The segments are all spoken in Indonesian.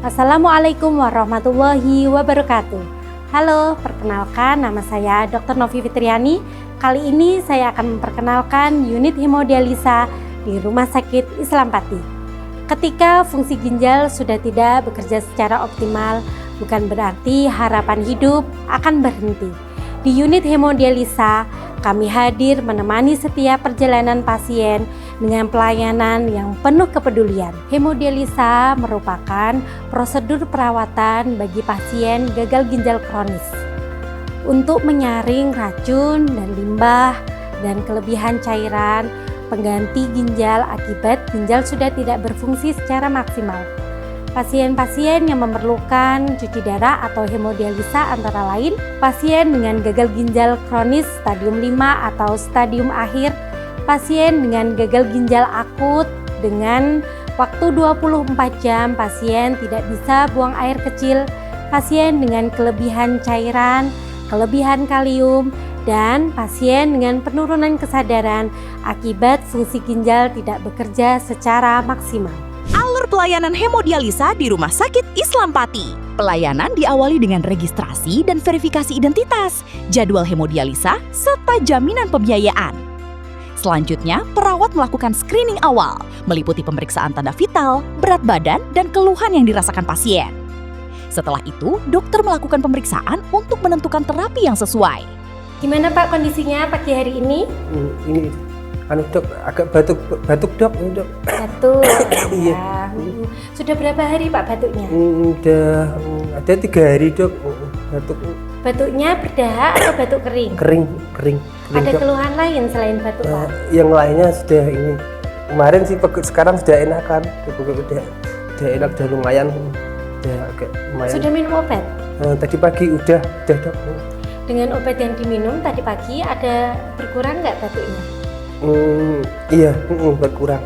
Assalamualaikum warahmatullahi wabarakatuh. Halo, perkenalkan nama saya Dr. Novi Fitriani. Kali ini saya akan memperkenalkan unit hemodialisa di Rumah Sakit Islam Pati. Ketika fungsi ginjal sudah tidak bekerja secara optimal, bukan berarti harapan hidup akan berhenti. Di unit hemodialisa, kami hadir menemani setiap perjalanan pasien dengan pelayanan yang penuh kepedulian. Hemodialisa merupakan prosedur perawatan bagi pasien gagal ginjal kronis untuk menyaring racun dan limbah dan kelebihan cairan pengganti ginjal akibat ginjal sudah tidak berfungsi secara maksimal. Pasien-pasien yang memerlukan cuci darah atau hemodialisa antara lain pasien dengan gagal ginjal kronis stadium 5 atau stadium akhir, pasien dengan gagal ginjal akut dengan waktu 24 jam pasien tidak bisa buang air kecil, pasien dengan kelebihan cairan, kelebihan kalium, dan pasien dengan penurunan kesadaran akibat fungsi ginjal tidak bekerja secara maksimal. Alur pelayanan hemodialisa di Rumah Sakit Islam Pati. Pelayanan diawali dengan registrasi dan verifikasi identitas, jadwal hemodialisa, serta jaminan pembiayaan. Selanjutnya, perawat melakukan screening awal, meliputi pemeriksaan tanda vital, berat badan, dan keluhan yang dirasakan pasien. Setelah itu, dokter melakukan pemeriksaan untuk menentukan terapi yang sesuai. Gimana Pak kondisinya pagi hari ini? Ini dok, agak batuk dok, ini dok. Batuk. Iya. Sudah berapa hari Pak batuknya? Udah ada 3 hari dok, batuk. Batuknya berdahak atau batuk kering? Kering Ada dok. keluhan lain selain batuk Pak? Yang lainnya sudah ini. Kemarin sih sekarang sudah enakan, udah enak, udah lumayan, udah agak lumayan. Sudah minum obat? Tadi pagi udah dok. Dengan obat yang diminum tadi pagi ada berkurang nggak batuknya? Iya, berkurang.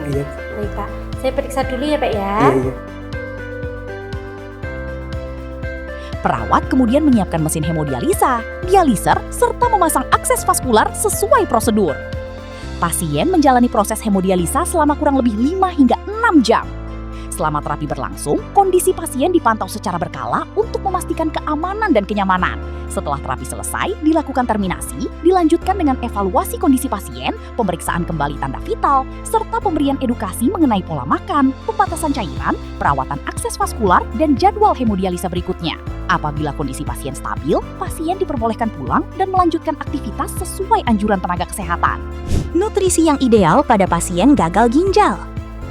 Iya. Baik Pak, saya periksa dulu ya Pak ya. Iya. Perawat kemudian menyiapkan mesin hemodialisa, dialiser, serta memasang akses vaskular sesuai prosedur. Pasien menjalani proses hemodialisa selama kurang lebih 5 hingga 6 jam. Selama terapi berlangsung, kondisi pasien dipantau secara berkala untuk memastikan keamanan dan kenyamanan. Setelah terapi selesai, dilakukan terminasi, dilanjutkan dengan evaluasi kondisi pasien, pemeriksaan kembali tanda vital, serta pemberian edukasi mengenai pola makan, pembatasan cairan, perawatan akses vaskular, dan jadwal hemodialisa berikutnya. Apabila kondisi pasien stabil, pasien diperbolehkan pulang dan melanjutkan aktivitas sesuai anjuran tenaga kesehatan. Nutrisi yang ideal pada pasien gagal ginjal.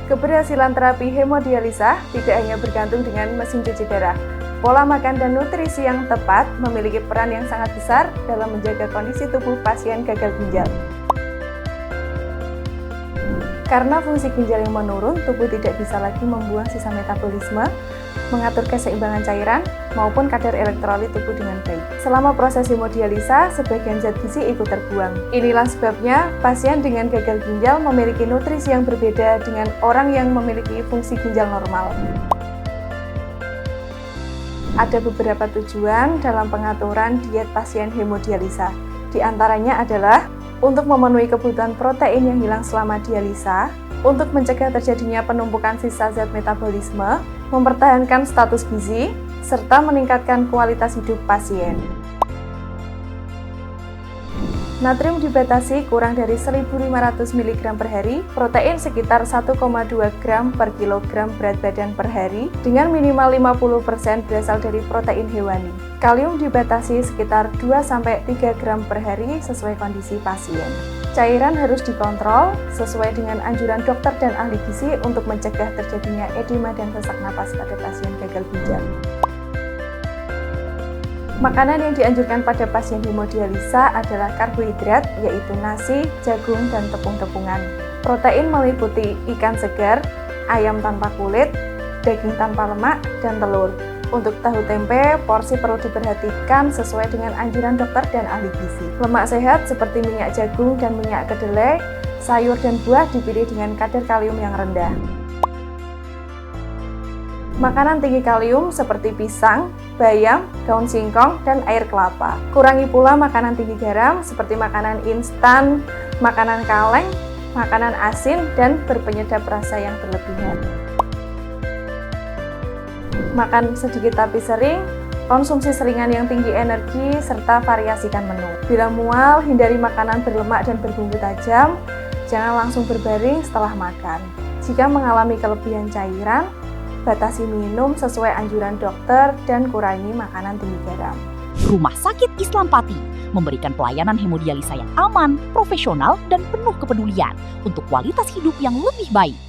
Keberhasilan terapi hemodialisa tidak hanya bergantung dengan mesin cuci darah. Pola makan dan nutrisi yang tepat memiliki peran yang sangat besar dalam menjaga kondisi tubuh pasien gagal ginjal. Karena fungsi ginjal yang menurun, tubuh tidak bisa lagi membuang sisa metabolisme, mengatur keseimbangan cairan, maupun kadar elektrolit tubuh dengan baik. Selama proses hemodialisa, sebagian zat gizi ikut terbuang. Inilah sebabnya pasien dengan gagal ginjal memiliki nutrisi yang berbeda dengan orang yang memiliki fungsi ginjal normal. Ada beberapa tujuan dalam pengaturan diet pasien hemodialisa. Di antaranya adalah untuk memenuhi kebutuhan protein yang hilang selama dialisa, untuk mencegah terjadinya penumpukan sisa zat metabolisme, mempertahankan status gizi, serta meningkatkan kualitas hidup pasien. Natrium dibatasi kurang dari 1.500 mg per hari, protein sekitar 1,2 gram per kilogram berat badan per hari, dengan minimal 50% berasal dari protein hewani. Kalium dibatasi sekitar 2-3 gram per hari sesuai kondisi pasien. Cairan harus dikontrol sesuai dengan anjuran dokter dan ahli gizi untuk mencegah terjadinya edema dan sesak napas pada pasien gagal ginjal. Makanan yang dianjurkan pada pasien hemodialisa adalah karbohidrat, yaitu nasi, jagung, dan tepung-tepungan. Protein meliputi ikan segar, ayam tanpa kulit, daging tanpa lemak, dan telur. Untuk tahu tempe, porsi perlu diperhatikan sesuai dengan anjuran dokter dan ahli gizi. Lemak sehat seperti minyak jagung dan minyak kedelai, sayur dan buah dipilih dengan kadar kalium yang rendah. Makanan tinggi kalium seperti pisang, bayam, daun singkong, dan air kelapa. Kurangi pula makanan tinggi garam seperti makanan instan, makanan kaleng, makanan asin, dan berpenyedap rasa yang berlebihan. Makan sedikit tapi sering, konsumsi seringan yang tinggi energi, serta variasikan menu. Bila mual, hindari makanan berlemak dan berbumbu tajam, jangan langsung berbaring setelah makan. Jika mengalami kelebihan cairan, batasi minum sesuai anjuran dokter dan kurangi makanan tinggi garam. Rumah Sakit Islam Pati memberikan pelayanan hemodialisa yang aman, profesional, dan penuh kepedulian untuk kualitas hidup yang lebih baik.